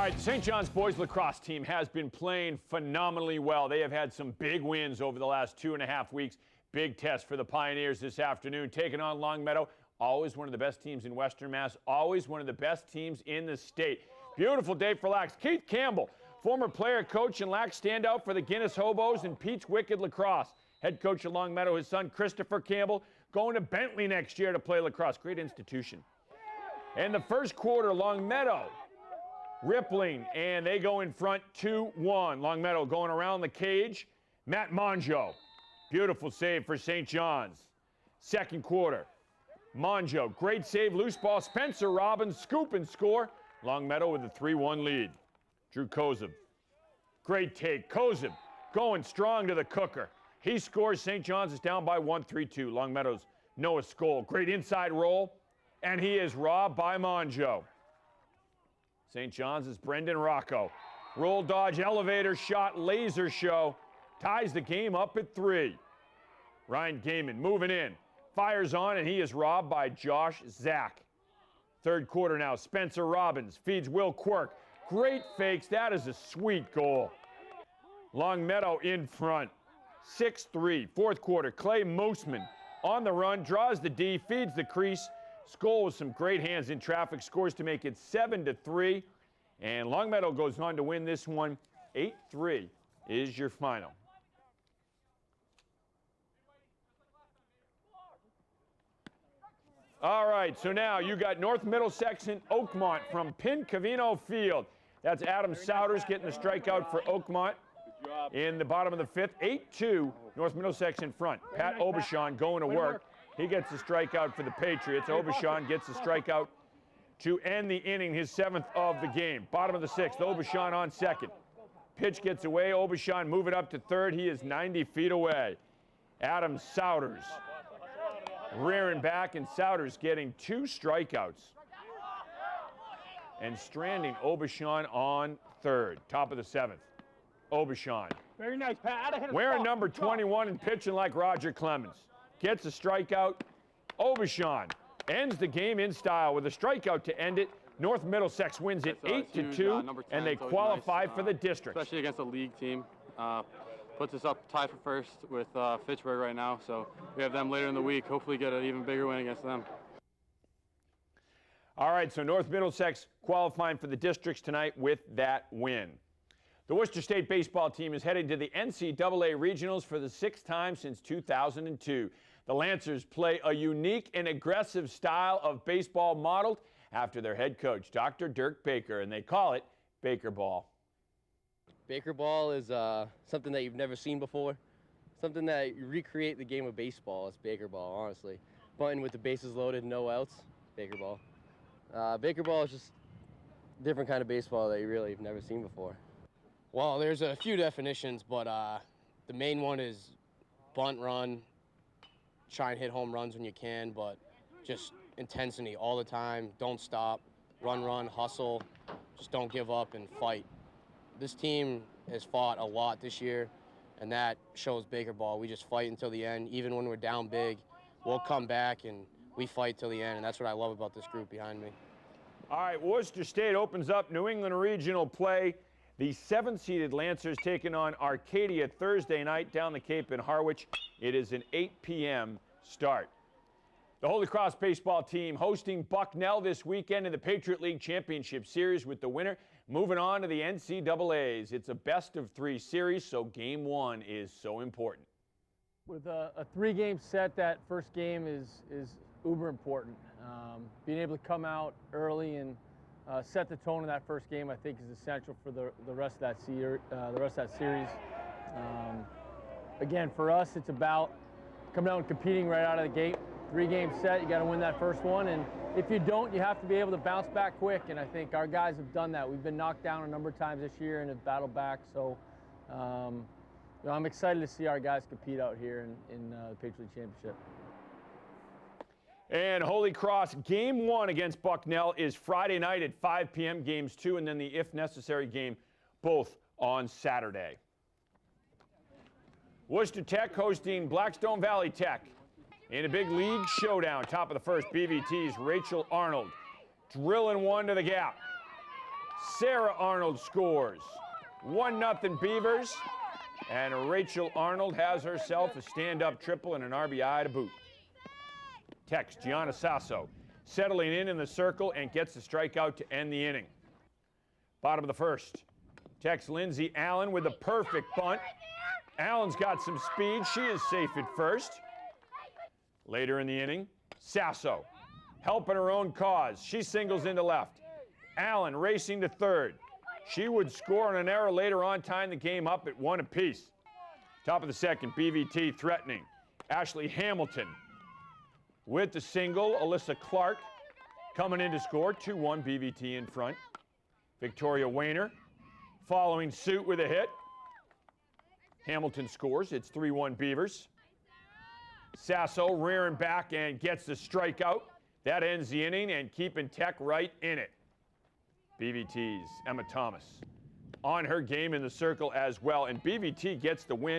right, the St. John's boys lacrosse team has been playing phenomenally well. They have had some big wins over the last 2.5 weeks. Big test for the Pioneers this afternoon, taking on Longmeadow. Always one of the best teams in Western Mass. Always one of the best teams in the state. Beautiful day for Lacs. Keith Campbell, former player, coach, and Lacs standout for the Guinness Hobos and Pete's Wicked Lacrosse. Head coach of Longmeadow, his son Christopher Campbell, going to Bentley next year to play lacrosse. Great institution. In the first quarter, Longmeadow rippling, and they go in front 2-1. Longmeadow going around the cage. Matt Monjo, beautiful save for St. John's. Second quarter, Monjo, great save, loose ball. Spencer Robbins, scoop and score. Longmeadow with a 3-1 lead. Drew Kozev, great take. Kozev going strong to the cooker. He scores. St. John's is down by 1, 3-2. Longmeadow's Noah Skoll, great inside roll, and he is robbed by Monjo. St. John's is Brendan Rocco. Roll dodge, elevator shot, laser show. Ties the game up at 3. Ryan Gaiman moving in. Fires on, and he is robbed by Josh Zach. Third quarter now, Spencer Robbins feeds Will Quirk. Great fakes. That is a sweet goal. Longmeadow in front. 6-3. Fourth quarter, Clay Moosman on the run, draws the D, feeds the crease. Skoll with some great hands in traffic, scores to make it 7-3. And Longmeadow goes on to win this one. 8-3 is your final. All right, so now you got North Middlesex and Oakmont from Pincavino Field. That's Adam Souders getting the strikeout for Oakmont in the bottom of the fifth. 8-2, North Middlesex in front. Pat Obashan going to work. He gets the strikeout for the Patriots. Obashan gets the strikeout to end the inning, his 7th of the game. Bottom of the 6th, Obashan on second. Pitch gets away. Obashan moving up to third. He is 90 feet away. Adam Souders rearing back, and Souders getting 2 strikeouts and stranding Obashan on third. Top of the 7th. Obashan. Very nice, Pat. Wearing number 21 and pitching like Roger Clemens. Gets a strikeout. Obashan ends the game in style with a strikeout to end it. North Middlesex wins it 8-2, and they qualify for the district. Especially against a league team. Puts us up tied for first with Fitchburg right now, so we have them later in the week. Hopefully get an even bigger win against them. All right, so North Middlesex qualifying for the districts tonight with that win. The Worcester State baseball team is heading to the NCAA Regionals for the 6th time since 2002. The Lancers play a unique and aggressive style of baseball modeled after their head coach, Dr. Dirk Baker, and they call it Baker Ball. Baker Ball is something that you've never seen before, something that you recreate the game of baseball. It's Baker Ball, honestly. Bunting with the bases loaded, no outs, Baker Ball. Baker Ball is just a different kind of baseball that you really have never seen before. Well, there's a few definitions, but the main one is bunt, run, try and hit home runs when you can, but just intensity all the time. Don't stop, run, hustle, just don't give up and fight. This team has fought a lot this year, and that shows Baker Ball. We just fight until the end. Even when we're down big, we'll come back and we fight till the end, and that's what I love about this group behind me. All right, Worcester State opens up New England Regional play. The 7th-seeded Lancers taking on Arcadia Thursday night down the Cape in Harwich. It is an 8 p.m. start. The Holy Cross baseball team hosting Bucknell this weekend in the Patriot League Championship Series, with the winner moving on to the NCAAs. It's a best-of-3 series, so Game 1 is so important. With a 3-game set, that first game is uber important. Being able to come out early and set the tone in that first game, I think, is essential for the rest of that series. Again, for us, it's about coming out and competing right out of the gate. 3-game set, you got to win that first one, and if you don't, you have to be able to bounce back quick, and I think our guys have done that. We've been knocked down a number of times this year and have battled back, so I'm excited to see our guys compete out here in the Patriot League Championship. And Holy Cross Game 1 against Bucknell is Friday night at 5 p.m. Games 2, and then the if necessary game both on Saturday. Worcester Tech hosting Blackstone Valley Tech in a big league showdown. Top of the first, BVT's Rachel Arnold drilling one to the gap. Sarah Arnold scores. 1-0 Beavers. And Rachel Arnold has herself a stand-up triple and an RBI to boot. Tech's Gianna Sasso settling in the circle and gets the strikeout to end the inning. Bottom of the first. Tech's Lindsay Allen with a perfect bunt. Allen's got some speed. She is safe at first. Later in the inning, Sasso helping her own cause. She singles into left. Allen racing to third. She would score on an error later on, tying the game up at 1 apiece. Top of the second, BVT threatening. Ashley Hamilton with the single. Alyssa Clark coming in to score. 2-1 BVT in front. Victoria Weiner following suit with a hit. Hamilton scores. It's 3-1 Beavers. Sasso rearing back and gets the strikeout. That ends the inning and keeping Tech right in it. BVT's Emma Thomas on her game in the circle as well, and BVT gets the win.